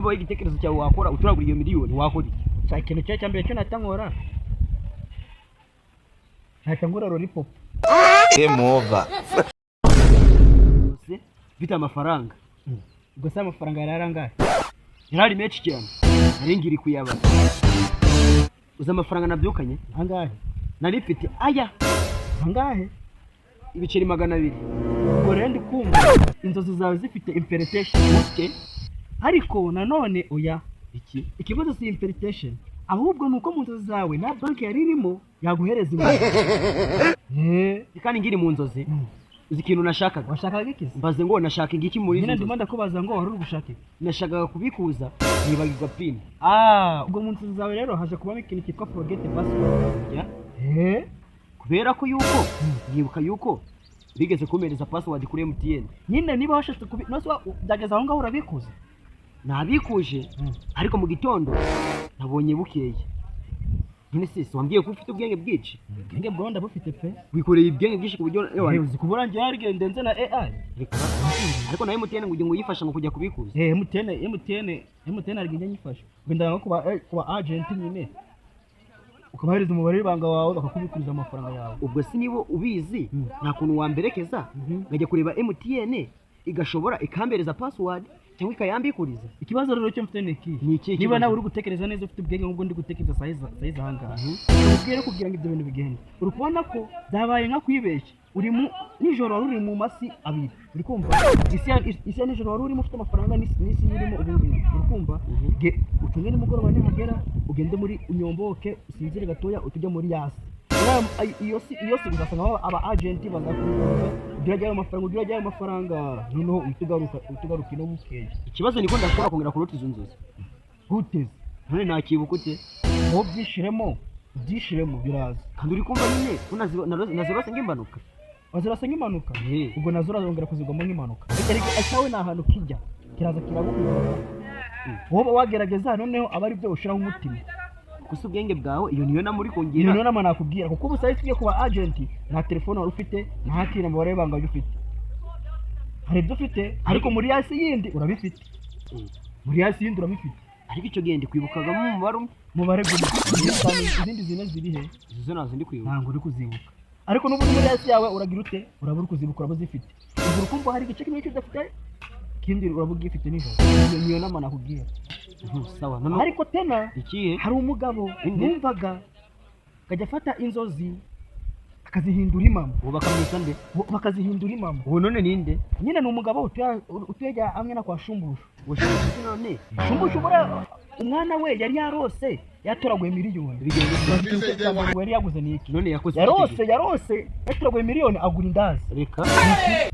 Boy igitekerezo cyawe wakora uturagura iyo miliyoni wakora iki? Cya ikintu cyo cyambere cyo natangora. Natangora lollipop. Game over. Bita amafaranga. Gusa amafaranga yararangaye. Yarari menshi cyane. Arengiri kuyaba. Uza amafaranga nabyukanye Angahe? narifite aya Angahe? ibiceri 200. Ubwo rero ndi kumva inzozi zawe zifite implementation muke. Ariko nanone oya iki ikibazo si implementation. Ahubwo nuko mu nzozi zawe na banki yaririmo yaguhereza imwe. kandi ngiri mu nzozi uzi ikintu nashakaga. Washakaga iki? Mbaze ngo nashaka igiki muri Nyine izo ndimo ndakubaza ngo wari ugushaka iki? nashakaga kubikuza nibagirwa pin. Ubwo mu nzozi zawe rero haje kubamo ikintu cyitwa forget password. Ya kubera ko yuko nibuka yuko bigeze kumereza password kuri MTN. Nyine niba washatse byageza aho ngaho urabikuza. Nabikuje ariko mu gitondo nabonye bukeye. Nyine sisi wambwiye ko ufite ubwenge bwici. Ubwenge bwo ndabufite pe. Wikoreye ibwenge bwici ku buryo uzi kubura ngiye harigende nze na AI. Ariko na MTN ngo ngo yifasha ngo kujya kubikuza. MTN arigende nyifasha. Ngenda ngo kuba agent nyine. Ukabahereza umubare w'ibanga wawe bakakubikuza amafaranga yawe. Ubwo si nibo ubizi nta kuntu wamberekeza ngajya kureba MTN igashobora ikambereza password cyangwa ikayambikuriza. Ikibazo rero cyo mfite neki niba nawe uri gutekereza neza ufite ubwenge nk'ubwo ndi gutekereza saiza hanga ubwire kugira ngo ibyo bintu bigende. Uri kubona ko byabaye nka kwibeshya. Uri mu nijoro wari uri mu masi abiri. Uri kumva isi nijoro wari urimo ufite amafaranga n'isi irimo ubundi. Uri kumva utunge nimugoroba nihagera ugende muri unyomboke usinzire gatoya utujya muri yasi. Iyo si uzasanga aba agent bazakuza ugira amafaranga noneho utugaruka no bukeye. Ikibazo niko ndashobora kongera kurota izo nzozi. Guteze none nakibuka ute aho byishiremo biraza. Kandi uri kumva nyine nazirose nk'impanuka. Wazirose nk'impanuka? Ubwo nazo urazongera kuzigwamo nk'impanuka. Ariko acawe ni ahantu kijya kiraza kirabuka. Wowe wagerageza noneho aba ari byo ushiraho umutima. Gusa ubwenge bwawe iyo niyo namuri kongera. Iyo niyo nama nakubwira kuko ubu sai tugiye kuba agent nta telefone wari ufite nta hakina mbare banga ufite. Hari ibyo ufite ariko muri yasi yindi urabifite. Muri yasi yindi urabifite. Ariko icyo gende kwibukaga mu mubare gumwe izindi zine ziri he? Izo nazo ndi kwibuka. Ntango uri kuzibuka. Ariko n'ubu muri yasi yawe uragira ute? Urabura kuzibuka urabazifite. Ubwo ukumva hari igice kimwe cyudafite kindi urabuga ifite nijoro. Niyo nama nakubwira. Sawa ariko tena ikihe hari umugabo numvaga kajya afata inzozi akazihindura imamo. Ubu bakamwita nde? Bakazihindura imamo. Ubu none ninde? Nyine ni umugabo utwega amwe na kwa Shumbushu. Shumbushu none Shumbushu bura umwana we yari yarose yatoraguye miliyoni. Bigende yari yaguze niki? None yakoze yarose yatoraguye miliyoni agura indazi. Reka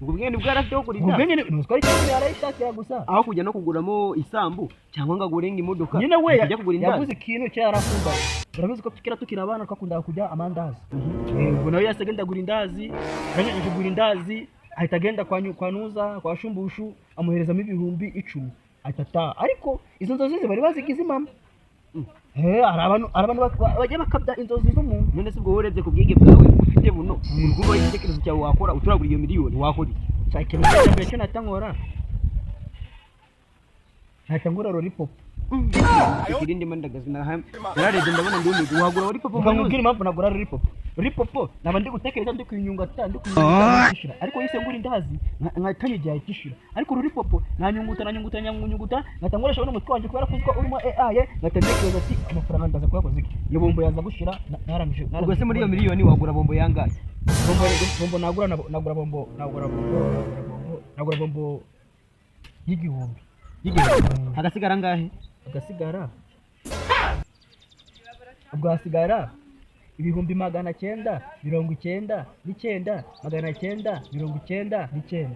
ubwo bwene bwarafite kugura indazi. Ubwo nyine nuzwari cyane yarayishakira gusa. Aho kujya no kuguramo isambu cyangwa ngagurenga imodoka. Nyine we yaguze ikintu cyo yarakunda. Urabizi ko tukira abana twakunda kujya amandazi. Ubwo nawe yasagenda agura indazi, kanyanje agura indazi, ahita agenda kwa Nuza kwa Shumbushu amuherezamo 10,000 atata. Ariko izo nzozi bari bazigize imama. Arabantu bajya bakabya inzozi z'umuntu. None se ubwo worebye ku bwenge bwawe ufite buno urwo igitekerezo cyawe wakora uturagura iyo miliyoni wakora iki? Cya ikintu cyambere cyo natangora lollipop. Ikirindi mandagazi na ham yararede ndabona ndi guhagura lollipop. Ngubwira impamvu nagura lollipop naba ndi gutekereza ndi kuyinyunga kishira. Ariko yise ngura indazi nkatanye gihe kishira. Ariko lollipop nanyunguta ngatangoresha bano mutwe wanje kubera kuzwa urimo AI ngatanekeza ati amafaranga ndaza kuyakoze iki. Iyo bombo yaza gushira narangije. Ubwo se muri iyo miliyoni wagura bombo yangahe? Bombo nagura bombo y'igihumbi. Hagasigara ngahe? Ubwo hasigara 999,999.